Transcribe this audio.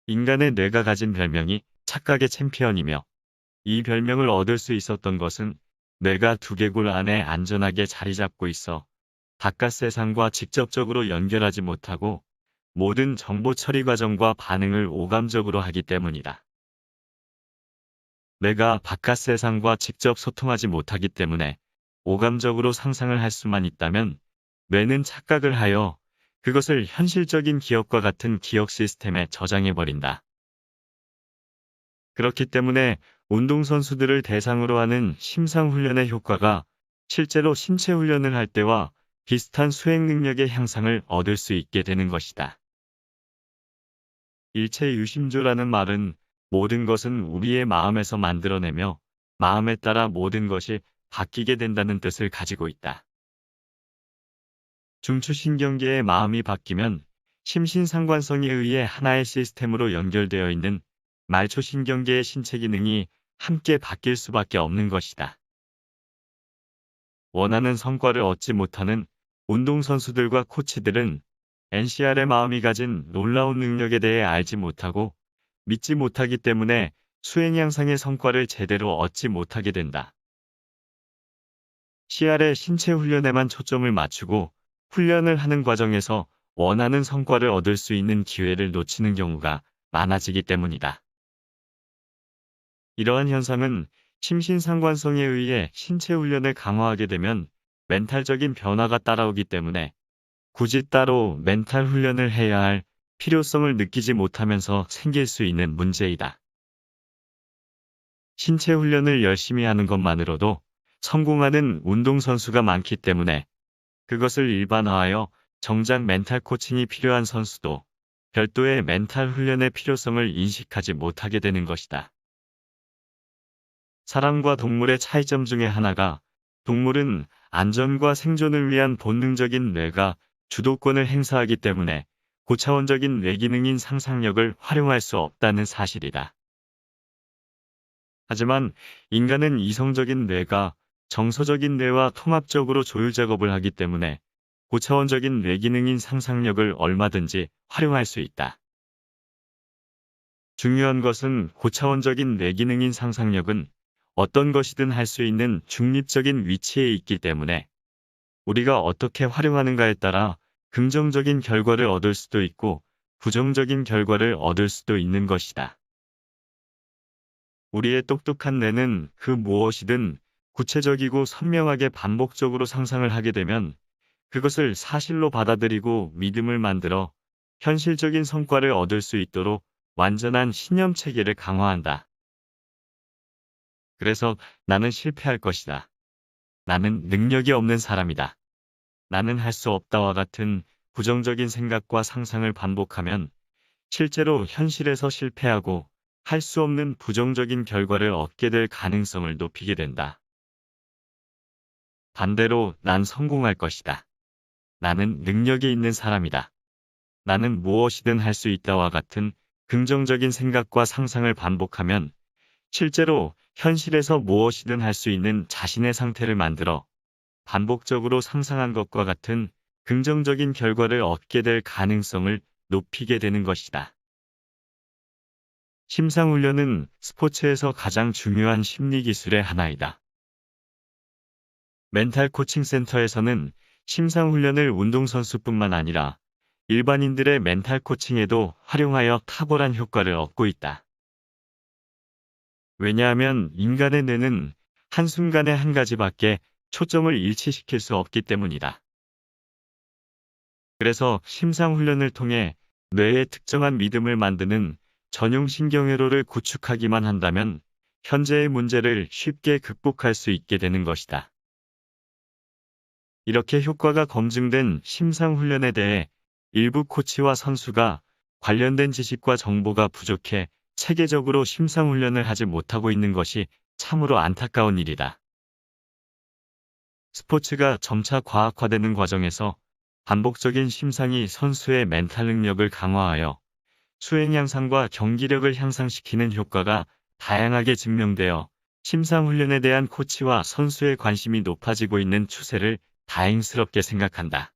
인간의 뇌가 가진 별명이 착각의 챔피언이며 이 별명을 얻을 수 있었던 것은 뇌가 두개골 안에 안전하게 자리 잡고 있어 바깥 세상과 직접적으로 연결하지 못하고 모든 정보 처리 과정과 반응을 오감적으로 하기 때문이다. 뇌가 바깥 세상과 직접 소통하지 못하기 때문에 오감적으로 상상을 할 수만 있다면 뇌는 착각을 하여 그것을 현실적인 기억과 같은 기억 시스템에 저장해버린다. 그렇기 때문에 운동선수들을 대상으로 하는 심상훈련의 효과가 실제로 신체 훈련을 할 때와 비슷한 수행 능력의 향상을 얻을 수 있게 되는 것이다. 일체유심조라는 말은 모든 것은 우리의 마음에서 만들어내며 마음에 따라 모든 것이 바뀌게 된다는 뜻을 가지고 있다. 중추신경계의 마음이 바뀌면 심신상관성에 의해 하나의 시스템으로 연결되어 있는 말초신경계의 신체 기능이 함께 바뀔 수밖에 없는 것이다. 원하는 성과를 얻지 못하는 운동선수들과 코치들은 NCR의 마음이 가진 놀라운 능력에 대해 알지 못하고 믿지 못하기 때문에 수행 향상의 성과를 제대로 얻지 못하게 된다. CR의 신체 훈련에만 초점을 맞추고 훈련을 하는 과정에서 원하는 성과를 얻을 수 있는 기회를 놓치는 경우가 많아지기 때문이다. 이러한 현상은 심신상관성에 의해 신체 훈련을 강화하게 되면 멘탈적인 변화가 따라오기 때문에 굳이 따로 멘탈 훈련을 해야 할 필요성을 느끼지 못하면서 생길 수 있는 문제이다. 신체 훈련을 열심히 하는 것만으로도 성공하는 운동선수가 많기 때문에 그것을 일반화하여 정작 멘탈 코칭이 필요한 선수도 별도의 멘탈 훈련의 필요성을 인식하지 못하게 되는 것이다. 사람과 동물의 차이점 중에 하나가 동물은 안전과 생존을 위한 본능적인 뇌가 주도권을 행사하기 때문에 고차원적인 뇌기능인 상상력을 활용할 수 없다는 사실이다. 하지만 인간은 이성적인 뇌가 정서적인 뇌와 통합적으로 조율 작업을 하기 때문에 고차원적인 뇌기능인 상상력을 얼마든지 활용할 수 있다. 중요한 것은 고차원적인 뇌기능인 상상력은 어떤 것이든 할 수 있는 중립적인 위치에 있기 때문에 우리가 어떻게 활용하는가에 따라 긍정적인 결과를 얻을 수도 있고 부정적인 결과를 얻을 수도 있는 것이다. 우리의 똑똑한 뇌는 그 무엇이든 구체적이고 선명하게 반복적으로 상상을 하게 되면 그것을 사실로 받아들이고 믿음을 만들어 현실적인 성과를 얻을 수 있도록 완전한 신념 체계를 강화한다. 그래서 나는 실패할 것이다. 나는 능력이 없는 사람이다. 나는 할 수 없다와 같은 부정적인 생각과 상상을 반복하면 실제로 현실에서 실패하고 할 수 없는 부정적인 결과를 얻게 될 가능성을 높이게 된다. 반대로 난 성공할 것이다. 나는 능력이 있는 사람이다. 나는 무엇이든 할 수 있다와 같은 긍정적인 생각과 상상을 반복하면 실제로 현실에서 무엇이든 할 수 있는 자신의 상태를 만들어 반복적으로 상상한 것과 같은 긍정적인 결과를 얻게 될 가능성을 높이게 되는 것이다. 심상훈련은 스포츠에서 가장 중요한 심리기술의 하나이다. 멘탈 코칭 센터에서는 심상훈련을 운동선수뿐만 아니라 일반인들의 멘탈 코칭에도 활용하여 탁월한 효과를 얻고 있다. 왜냐하면 인간의 뇌는 한순간에 한 가지밖에 초점을 일치시킬 수 없기 때문이다. 그래서 심상훈련을 통해 뇌에 특정한 믿음을 만드는 전용 신경회로를 구축하기만 한다면 현재의 문제를 쉽게 극복할 수 있게 되는 것이다. 이렇게 효과가 검증된 심상훈련에 대해 일부 코치와 선수가 관련된 지식과 정보가 부족해 체계적으로 심상훈련을 하지 못하고 있는 것이 참으로 안타까운 일이다. 스포츠가 점차 과학화되는 과정에서 반복적인 심상이 선수의 멘탈 능력을 강화하여 수행 향상과 경기력을 향상시키는 효과가 다양하게 증명되어 심상훈련에 대한 코치와 선수의 관심이 높아지고 있는 추세를 다행스럽게 생각한다.